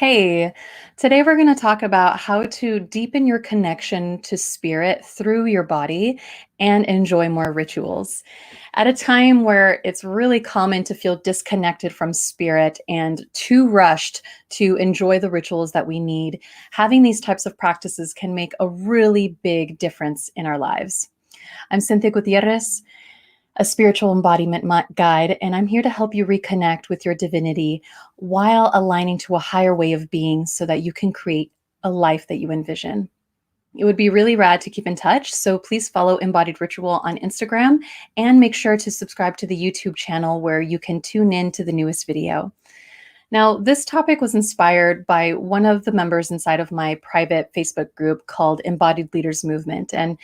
Hey, today we're going to talk about how to deepen your connection to spirit through your body and enjoy more rituals. At a time where it's really common to feel disconnected from spirit and too rushed to enjoy the rituals that we need, having these types of practices can make a really big difference in our lives. I'm Cynthia Gutierrez, a spiritual embodiment guide, and I'm here to help you reconnect with your divinity while aligning to a higher way of being so that you can create a life that you envision. It would be really rad to keep in touch, so please follow Embodied Ritual on Instagram and make sure to subscribe to the YouTube channel where you can tune in to the newest video. Now, this topic was inspired by one of the members inside of my private Facebook group called Embodied Leaders Movement. And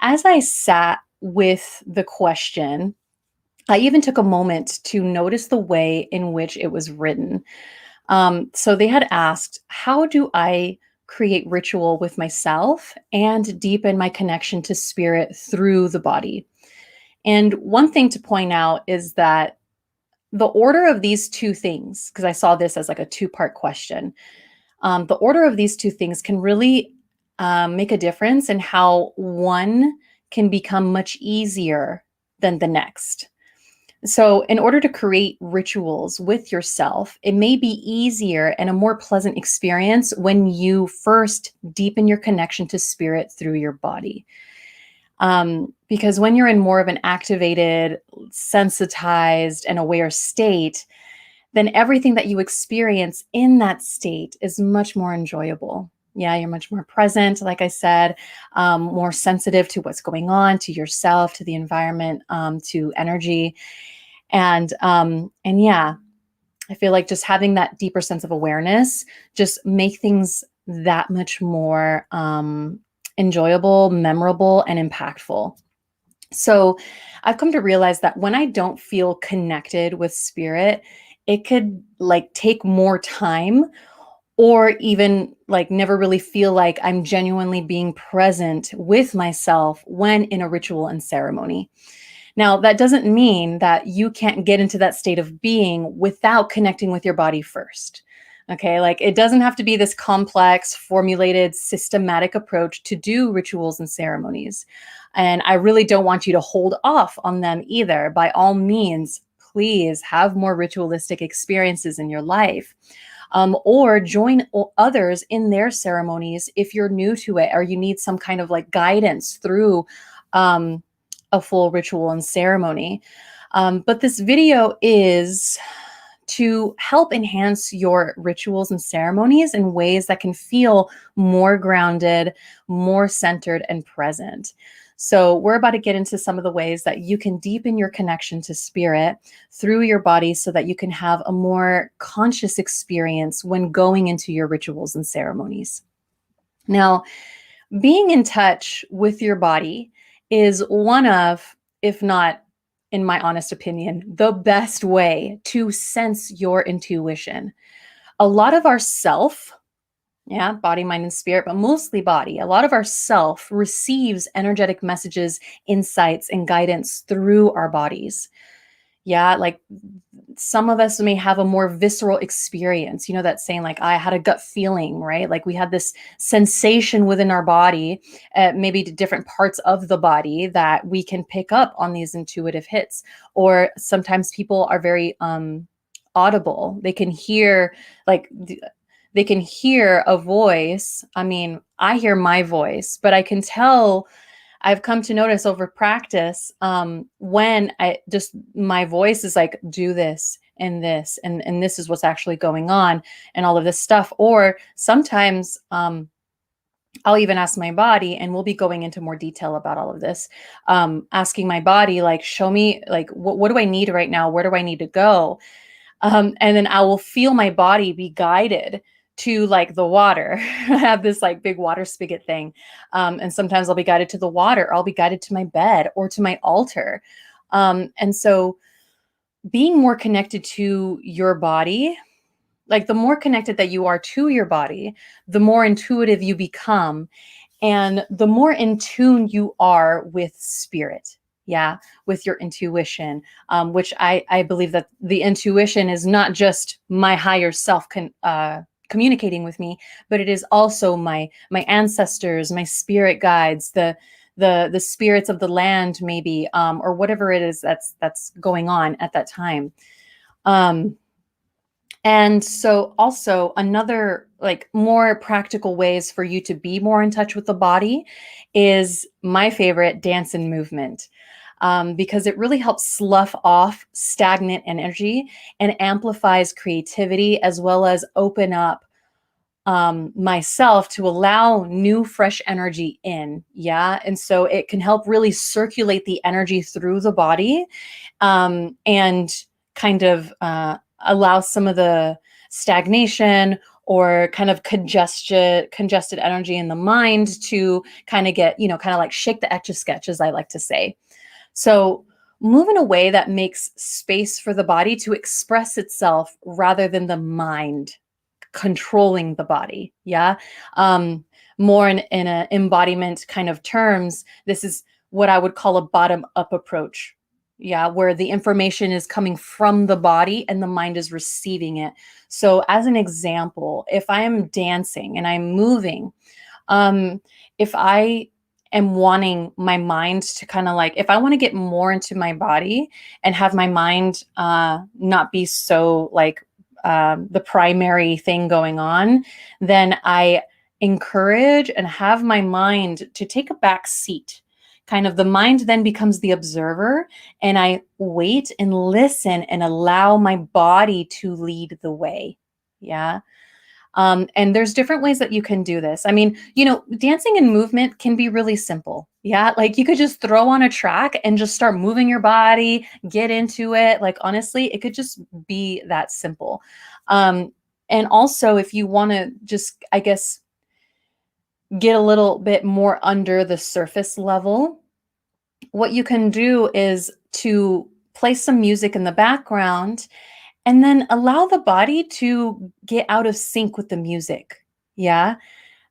as I sat with the question, I even took a moment to notice the way in which it was written. So they had asked, how do I create ritual with myself and deepen my connection to spirit through the body? And one thing to point out is that the order of these two things, because I saw this as like a two-part question, the order of these two things can really make a difference in how one can become much easier than the next. So, in order to create rituals with yourself, it may be easier and a more pleasant experience when you first deepen your connection to spirit through your body. Because when you're in more of an activated, sensitized, and aware state, then everything that you experience in that state is much more enjoyable. Yeah, you're much more present, like I said, more sensitive to what's going on, to yourself, to the environment, to energy. And yeah, I feel like just having that deeper sense of awareness just make things that much more enjoyable, memorable, and impactful. So I've come to realize that when I don't feel connected with spirit, it could like take more time or even like never really feel like I'm genuinely being present with myself when in a ritual and ceremony. Now, that doesn't mean that you can't get into that state of being without connecting with your body first. Okay, like it doesn't have to be this complex, formulated, systematic approach to do rituals and ceremonies. And I really don't want you to hold off on them either. By all means, please have more ritualistic experiences in your life. Or join others in their ceremonies if you're new to it or you need some kind of like guidance through a full ritual and ceremony. But this video is to help enhance your rituals and ceremonies in ways that can feel more grounded, more centered, and present. So we're about to get into some of the ways that you can deepen your connection to spirit through your body so that you can have a more conscious experience when going into your rituals and ceremonies. Now, being in touch with your body is one of, if not, in my honest opinion, the best way to sense your intuition. A lot of our self, yeah, body, mind, and spirit, but mostly body. A lot of our self receives energetic messages, insights, and guidance through our bodies. Yeah, like some of us may have a more visceral experience. You know, that saying, like, I had a gut feeling, right? Like we had this sensation within our body, maybe to different parts of the body that we can pick up on these intuitive hits. Or sometimes people are very audible. They can hear, like, they can hear a voice. I mean, I hear my voice, but I can tell. I've come to notice over practice when I just my voice is like, do this and this and this is what's actually going on and all of this stuff. Or sometimes I'll even ask my body, and we'll be going into more detail about all of this, asking my body, like, show me, like, what do I need right now? Where do I need to go? And then I will feel my body be guided to like the water. I have this like big water spigot thing. And sometimes I'll be guided to the water, or I'll be guided to my bed or to my altar. And so being more connected to your body, like the more connected that you are to your body, the more intuitive you become and the more in tune you are with spirit. Yeah, with your intuition, which I believe that the intuition is not just my higher self communicating with me, but it is also my ancestors, my spirit guides, the spirits of the land, maybe, or whatever it is that's going on at that time. Um, and so also another like more practical ways for you to be more in touch with the body is my favorite, dance and movement. Because it really helps slough off stagnant energy and amplifies creativity, as well as open up myself to allow new, fresh energy in. Yeah. And so it can help really circulate the energy through the body, and kind of allow some of the stagnation or kind of congested energy in the mind to kind of get, kind of like shake the etch a sketch, as I like to say. So move in a way that makes space for the body to express itself rather than the mind controlling the body. Yeah. More in an embodiment kind of terms, this is what I would call a bottom up approach. Yeah. Where the information is coming from the body and the mind is receiving it. So as an example, if I am dancing and I'm moving, if I am wanting my mind to kind of like, if I want to get more into my body and have my mind not be so like the primary thing going on, then I encourage and have my mind to take a back seat. Kind of the mind then becomes the observer, and I wait and listen and allow my body to lead the way. Yeah. And there's different ways that you can do this. I mean, dancing and movement can be really simple. Yeah. Like you could just throw on a track and just start moving your body, get into it. Like, honestly, it could just be that simple. And also, if you want to just, I guess, get a little bit more under the surface level, what you can do is to play some music in the background and then allow the body to get out of sync with the music. Yeah.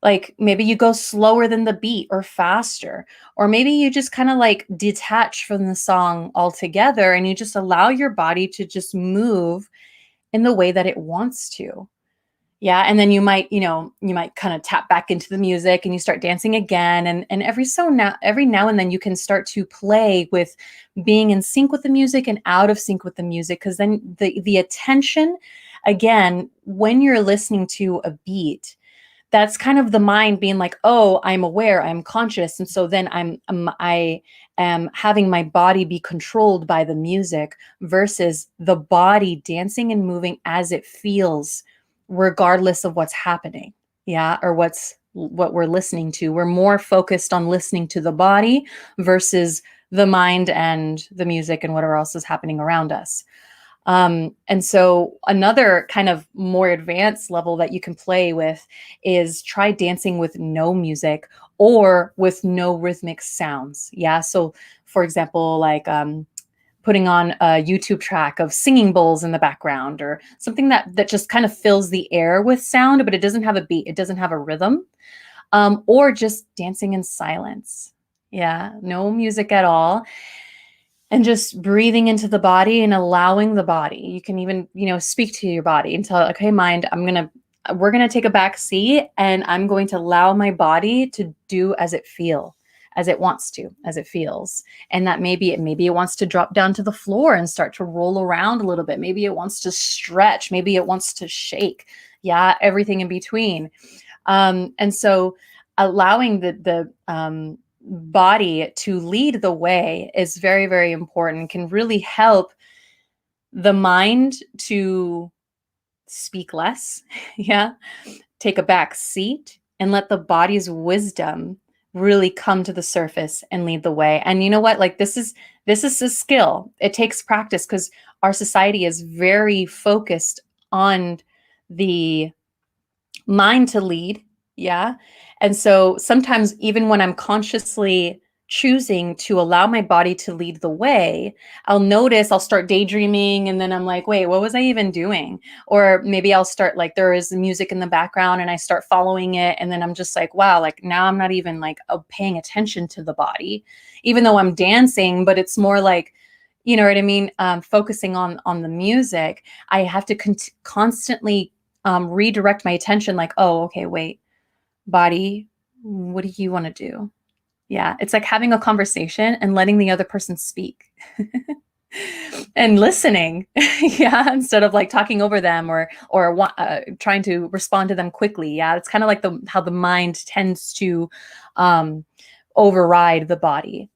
Like maybe you go slower than the beat or faster, or maybe you just kind of like detach from the song altogether and you just allow your body to just move in the way that it wants to. Yeah, and then you might kind of tap back into the music and you start dancing again, and every now and then you can start to play with being in sync with the music and out of sync with the music, because then the attention, again, when you're listening to a beat, that's kind of the mind being like, oh, I'm aware, I'm conscious, and so then I am having my body be controlled by the music versus the body dancing and moving as it feels, regardless of what's happening. Yeah. Or what we're listening to. We're more focused on listening to the body versus the mind and the music and whatever else is happening around us. And so another kind of more advanced level that you can play with is try dancing with no music or with no rhythmic sounds. Yeah. So for example, like putting on a YouTube track of singing bowls in the background, or something that just kind of fills the air with sound, but it doesn't have a beat, it doesn't have a rhythm, or just dancing in silence. Yeah, no music at all. And just breathing into the body and allowing the body. You can even, speak to your body and tell it, okay, mind, we're going to take a back seat and I'm going to allow my body to do as it wants to, as it feels. And that maybe it wants to drop down to the floor and start to roll around a little bit. Maybe it wants to stretch. Maybe it wants to shake. Yeah. Everything in between. And so allowing the body to lead the way is very, very important, can really help the mind to speak less. Yeah. Take a back seat and let the body's wisdom really come to the surface and lead the way. And you know what? Like this is a skill. It takes practice because our society is very focused on the mind to lead. Yeah. And so sometimes even when I'm consciously choosing to allow my body to lead the way, I'll start daydreaming, and then I'm like, wait, what was I even doing? Or maybe I'll start like, there is music in the background and I start following it. And then I'm just like, wow, like now I'm not even like paying attention to the body, even though I'm dancing, but it's more like, you know what I mean? Focusing on the music. I have to constantly redirect my attention like, oh, okay, wait, body, what do you want to do? Yeah, it's like having a conversation and letting the other person speak. And listening. Yeah, instead of like talking over them or trying to respond to them quickly. Yeah, it's kind of like the how the mind tends to um override the body.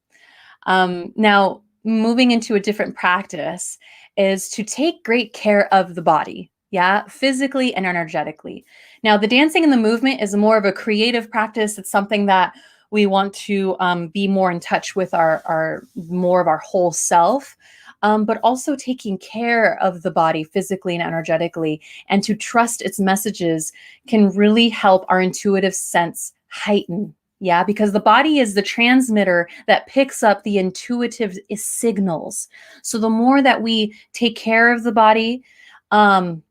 Now, moving into a different practice is to take great care of the body, yeah, physically and energetically. Now, the dancing and the movement is more of a creative practice. It's something that we want to be more in touch with our more of our whole self. But also taking care of the body physically and energetically, and to trust its messages can really help our intuitive sense heighten. Yeah, because the body is the transmitter that picks up the intuitive signals. So the more that we take care of the body, um,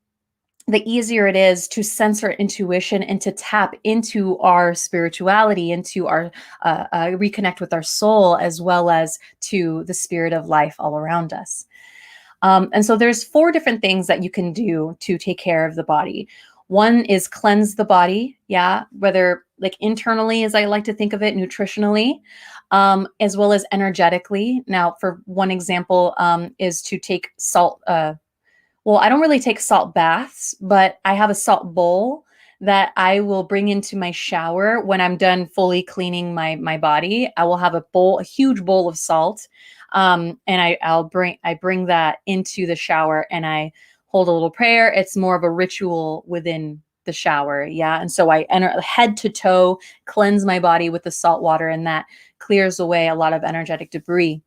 the easier it is to sense our intuition and to tap into our spirituality, into our reconnect with our soul, as well as to the spirit of life all around us. And so there's 4 different things that you can do to take care of the body. One is cleanse the body, yeah, whether like internally, as I like to think of it, nutritionally, as well as energetically. Now, for one example, is to take salt. Well, I don't really take salt baths, but I have a salt bowl that I will bring into my shower when I'm done fully cleaning my body. I will have a huge bowl of salt, and I bring that into the shower and I hold a little prayer. It's more of a ritual within the shower, yeah. And so I enter head to toe, cleanse my body with the salt water, and that clears away a lot of energetic debris.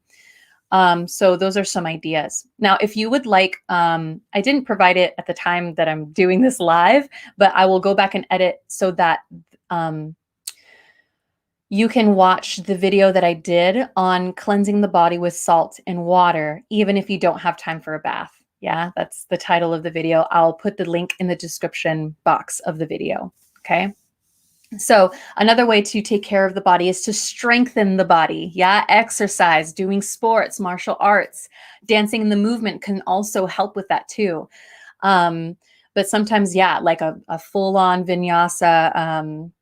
So those are some ideas. Now, if you would like, I didn't provide it at the time that I'm doing this live, but I will go back and edit so that um, you can watch the video that I did on cleansing the body with salt and water, even if you don't have time for a bath. Yeah, that's the title of the video. I'll put the link in the description box of the video. Okay. So another way to take care of the body is to strengthen the body. Yeah, exercise, doing sports, martial arts, dancing in the movement can also help with that too. But sometimes, yeah, like a full-on vinyasa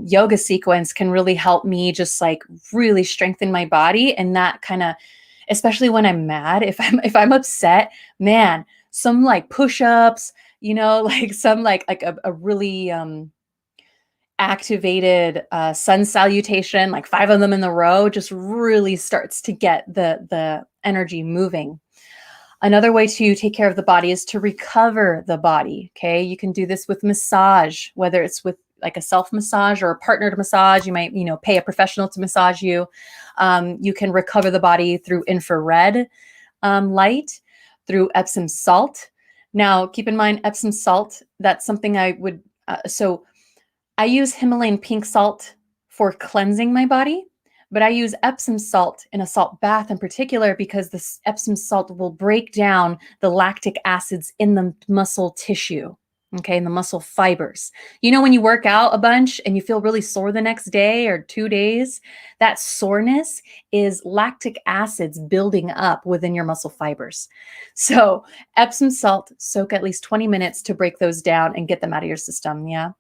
yoga sequence can really help me just like really strengthen my body, and that kind of, especially when I'm mad, if I'm upset, man, some like push-ups, like some like a really activated sun salutation, like 5 of them in the row, just really starts to get the energy moving. Another way to take care of the body is to recover the body. Okay, you can do this with massage, whether it's with like a self massage or a partnered massage. You might pay a professional to massage you. You can recover the body through infrared light, through Epsom salt. Now keep in mind, Epsom salt, that's something I would so I use Himalayan pink salt for cleansing my body, but I use Epsom salt in a salt bath in particular because this Epsom salt will break down the lactic acids in the muscle tissue, okay, in the muscle fibers. When you work out a bunch and you feel really sore the next day or 2 days, that soreness is lactic acids building up within your muscle fibers. So Epsom salt, soak at least 20 minutes to break those down and get them out of your system, yeah?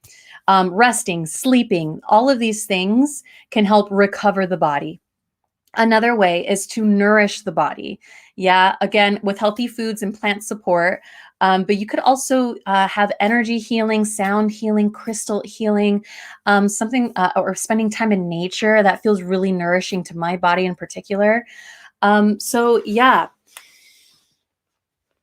Resting, sleeping, all of these things can help recover the body. Another way is to nourish the body. Yeah, again, with healthy foods and plant support. But you could also have energy healing, sound healing, crystal healing, something or spending time in nature that feels really nourishing to my body in particular. So, yeah,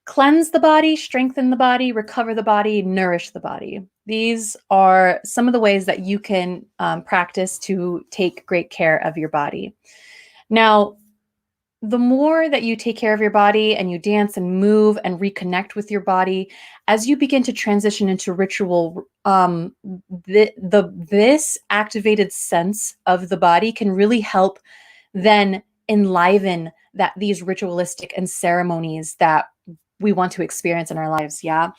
cleanse the body, strengthen the body, recover the body, nourish the body. These are some of the ways that you can practice to take great care of your body. Now, the more that you take care of your body and you dance and move and reconnect with your body, as you begin to transition into ritual, this activated sense of the body can really help then enliven these ritualistic and ceremonies that we want to experience in our lives. Yeah.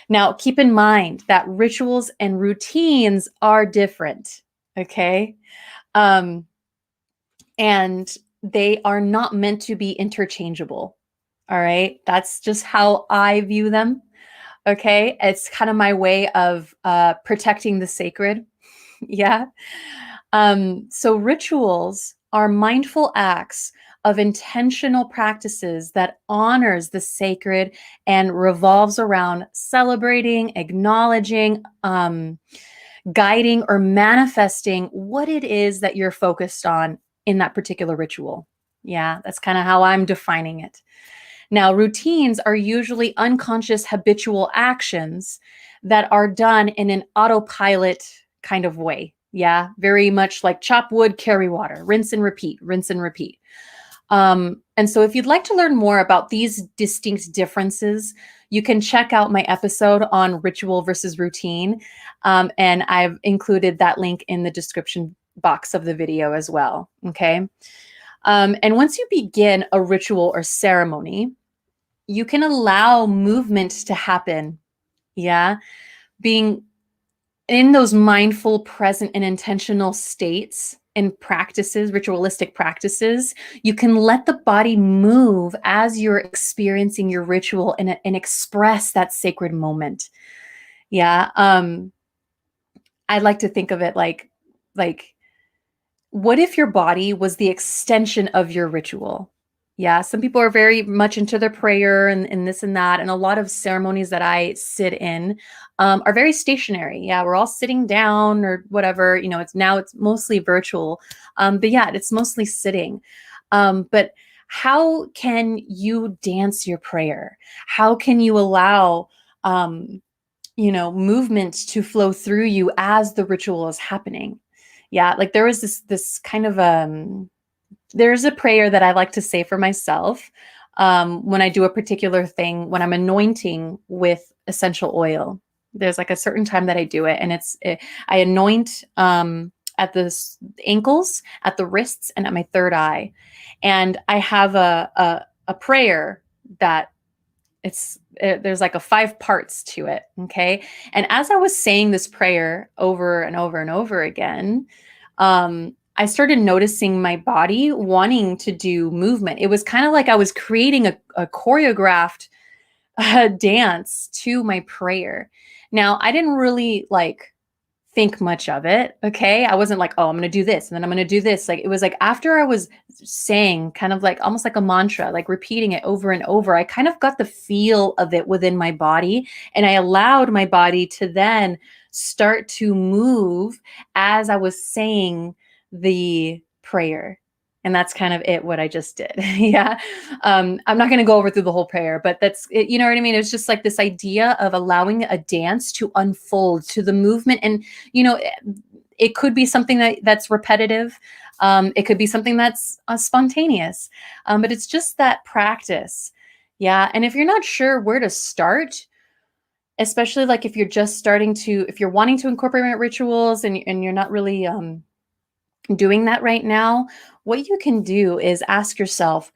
Now, keep in mind that rituals and routines are different. Okay. Um, and they are not meant to be interchangeable. All right. That's just how I view them. Okay. It's kind of my way of protecting the sacred. Yeah. So rituals are mindful acts of intentional practices that honors the sacred and revolves around celebrating, acknowledging, guiding, or manifesting what it is that you're focused on in that particular ritual. Yeah, that's kind of how I'm defining it. Now, routines are usually unconscious habitual actions that are done in an autopilot kind of way. Yeah, very much like chop wood, carry water, rinse and repeat, rinse and repeat. And so, if you'd like to learn more about these distinct differences, you can check out my episode on ritual versus routine. And I've included that link in the description box of the video as well. Okay. And once you begin a ritual or ceremony, you can allow movement to happen. Yeah. Being in those mindful, present, and intentional states and practices, ritualistic practices, you can let the body move as you're experiencing your ritual and express that sacred moment. Yeah. I like to think of it like what if your body was the extension of your ritual? Yeah, some people are very much into their prayer and this and that. And a lot of ceremonies that I sit in are very stationary. Yeah, we're all sitting down or whatever. It's mostly virtual. But yeah, it's mostly sitting. But how can you dance your prayer? How can you allow movement to flow through you as the ritual is happening? Yeah, like there was this kind of there's a prayer that I like to say for myself when I do a particular thing, when I'm anointing with essential oil. There's like a certain time that I do it, and I anoint at the ankles, at the wrists, and at my third eye. And I have a prayer that there's like a 5 parts to it. Okay. And as I was saying this prayer over and over and over again, I started noticing my body wanting to do movement. It was kind of like I was creating a choreographed dance to my prayer. Now, I didn't really think much of it. Okay. I wasn't like, oh, I'm going to do this and then I'm going to do this. Like, it was like after I was saying kind of like almost like a mantra, like repeating it over and over, I kind of got the feel of it within my body. And I allowed my body to then start to move as I was saying the prayer. And that's kind of what I just did. Yeah. I'm not going to go over through the whole prayer, but that's it, you know what I mean? It's just like this idea of allowing a dance to unfold to the movement. And, it could be something that's repetitive. It could be something that's spontaneous. But it's just that practice. Yeah. And if you're not sure where to start, especially like if you're wanting to incorporate rituals and you're not really, doing that right now, what you can do is ask yourself,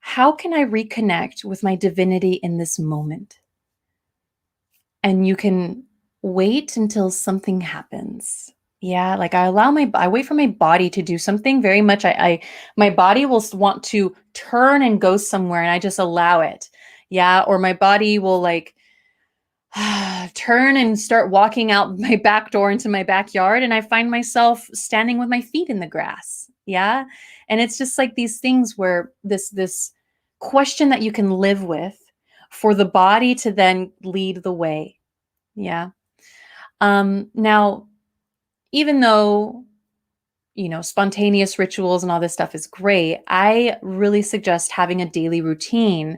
how can I reconnect with my divinity in this moment? And you can wait until something happens. Yeah, like I wait for my body to do something very much. My body will want to turn and go somewhere and I just allow it. Yeah, or my body will turn and start walking out my back door into my backyard and I find myself standing with my feet in the grass. Yeah. And it's just like these things where this question that you can live with for the body to then lead the way. Yeah. Now, even though spontaneous rituals and all this stuff is great, I really suggest having a daily routine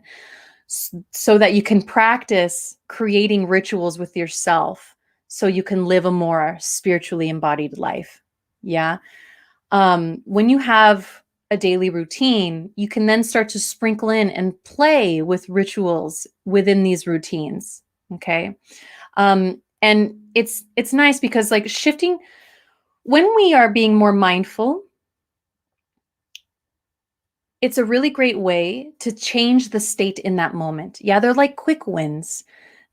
so that you can practice creating rituals with yourself so you can live a more spiritually embodied life. Yeah. When you have a daily routine, you can then start to sprinkle in and play with rituals within these routines. Okay. And it's nice because shifting when we are being more mindful, it's a really great way to change the state in that moment. Yeah, they're like quick wins.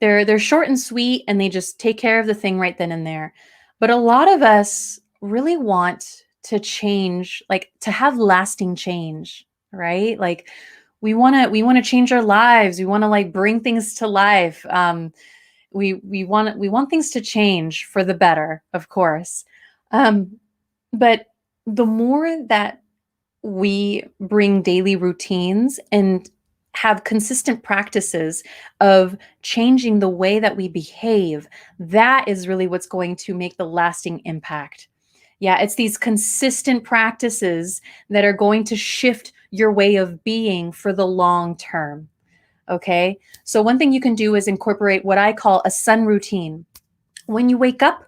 They're short and sweet and they just take care of the thing right then and there. But a lot of us really want to change, to have lasting change, right? We want to change our lives. We want to bring things to life. We want things to change for the better, of course. But the more that we bring daily routines and have consistent practices of changing the way that we behave, that is really what's going to make the lasting impact. Yeah, it's these consistent practices that are going to shift your way of being for the long term. Okay. So, one thing you can do is incorporate what I call a sun routine. When you wake up,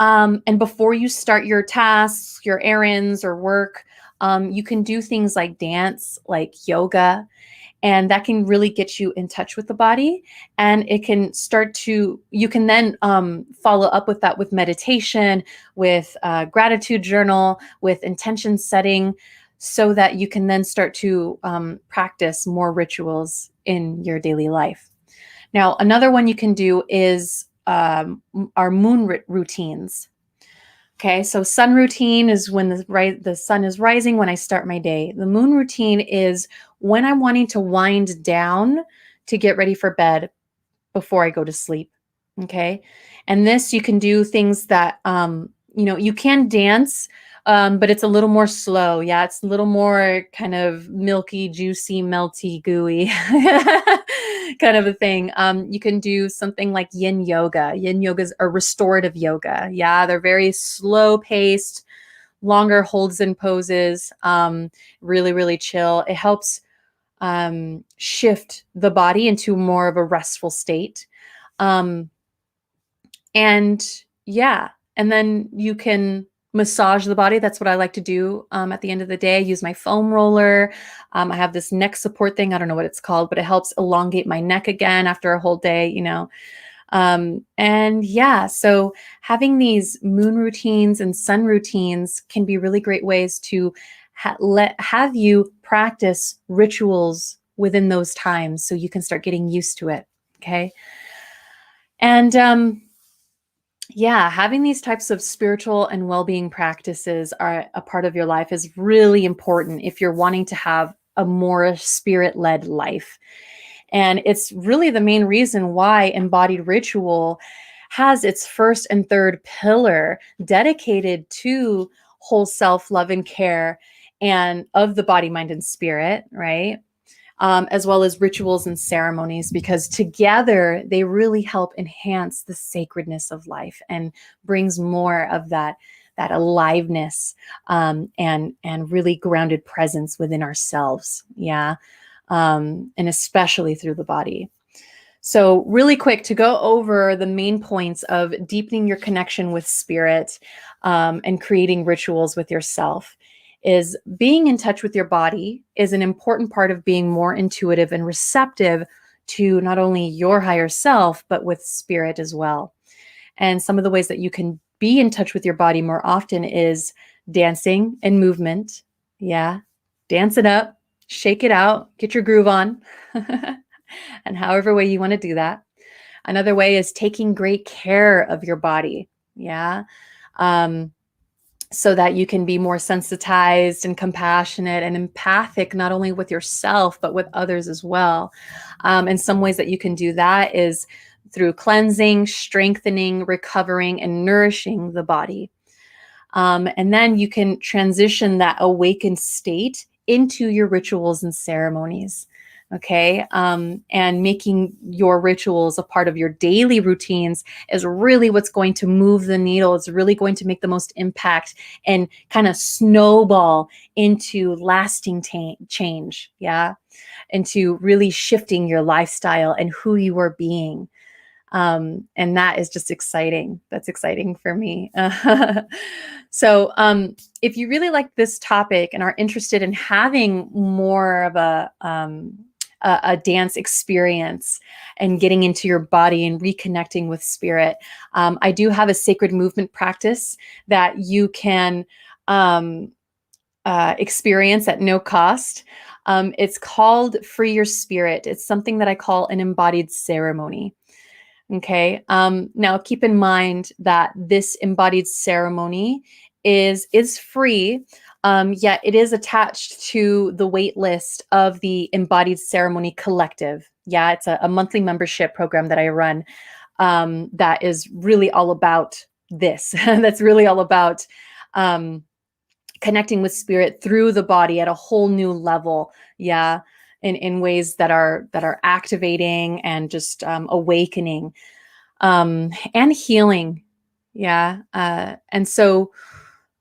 and before you start your tasks, your errands, or work, you can do things like dance, like yoga, and that can really get you in touch with the body. And it can start to, you can then follow up with that with meditation, with gratitude journal, with intention setting, so that you can then start to practice more rituals in your daily life. Now, another one you can do is our moon routines. Okay, so sun routine is when the sun is rising when I start my day. The moon routine is when I'm wanting to wind down to get ready for bed before I go to sleep. Okay, and this you can do things that you can dance, but it's a little more slow. Yeah, it's a little more kind of milky, juicy, melty, gooey kind of a thing. You can do something like yin yoga. Yin yogas are restorative yoga. Yeah, they're very slow paced, longer holds and poses, really, really chill. It helps shift the body into more of a restful state. Um, and yeah, and then you can massage the body. That's what I like to do at the end of the day. I use my foam roller. I have this neck support thing. I don't know what it's called, but it helps elongate my neck again after a whole day. And yeah, so having these moon routines and sun routines can be really great ways to have you practice rituals within those times so you can start getting used to it. Okay. And yeah, having these types of spiritual and well-being practices are a part of your life is really important if you're wanting to have a more spirit-led life. And it's really the main reason why embodied ritual has its first and third pillar dedicated to whole self love and care and of the body, mind, and spirit, right? As well as rituals and ceremonies, because together they really help enhance the sacredness of life and brings more of that aliveness and really grounded presence within ourselves. Yeah, and especially through the body. So, really quick to go over the main points of deepening your connection with spirit and creating rituals with yourself is being in touch with your body is an important part of being more intuitive and receptive to not only your higher self, but with spirit as well. And some of the ways that you can be in touch with your body more often is dancing and movement. Yeah, dance it up, shake it out, get your groove on, and however way you want to do that. Another way is taking great care of your body. Yeah. So that you can be more sensitized and compassionate and empathic, not only with yourself, but with others as well. And some ways that you can do that is through cleansing, strengthening, recovering, and nourishing the body. And then you can transition that awakened state into your rituals and ceremonies. Okay. And making your rituals a part of your daily routines is really what's going to move the needle. It's really going to make the most impact and kind of snowball into lasting change. Yeah. Into really shifting your lifestyle and who you are being. And that is just exciting. That's exciting for me. So if you really like this topic and are interested in having more of a dance experience and getting into your body and reconnecting with spirit, I do have a sacred movement practice that you can experience at no cost. It's called Free Your Spirit. It's something that I call an embodied ceremony. Okay. Now keep in mind that this embodied ceremony is free, yet it is attached to the wait list of the Embodied Ceremony Collective. Yeah, it's a monthly membership program that I run. that is really all about this. That's really all about connecting with spirit through the body at a whole new level. Yeah. In ways that are activating and just awakening and healing. Yeah. And so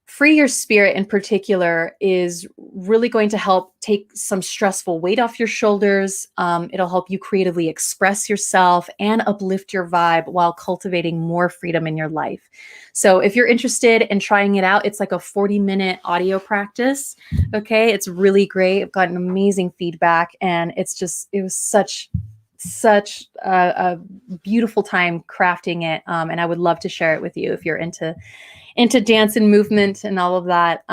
Free Your Spirit in particular is really going to help take some stressful weight off your shoulders. It'll help you creatively express yourself and uplift your vibe while cultivating more freedom in your life. So if you're interested in trying it out, it's like a 40-minute audio practice. Okay. It's really great. I've gotten amazing feedback, and it was such a beautiful time crafting it. And I would love to share it with you if you're into dance and movement and all of that.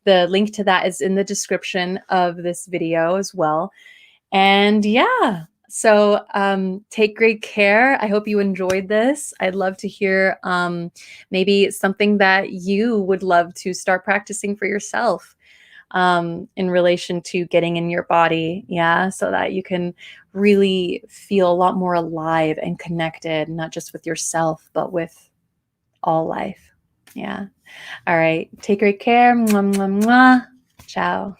The link to that is in the description of this video as well. And yeah, so take great care. I hope you enjoyed this. I'd love to hear maybe something that you would love to start practicing for yourself in relation to getting in your body. Yeah, so that you can really feel a lot more alive and connected, not just with yourself, but with all life. Yeah. All right. Take great care. Mwah, mwah, mwah. Ciao.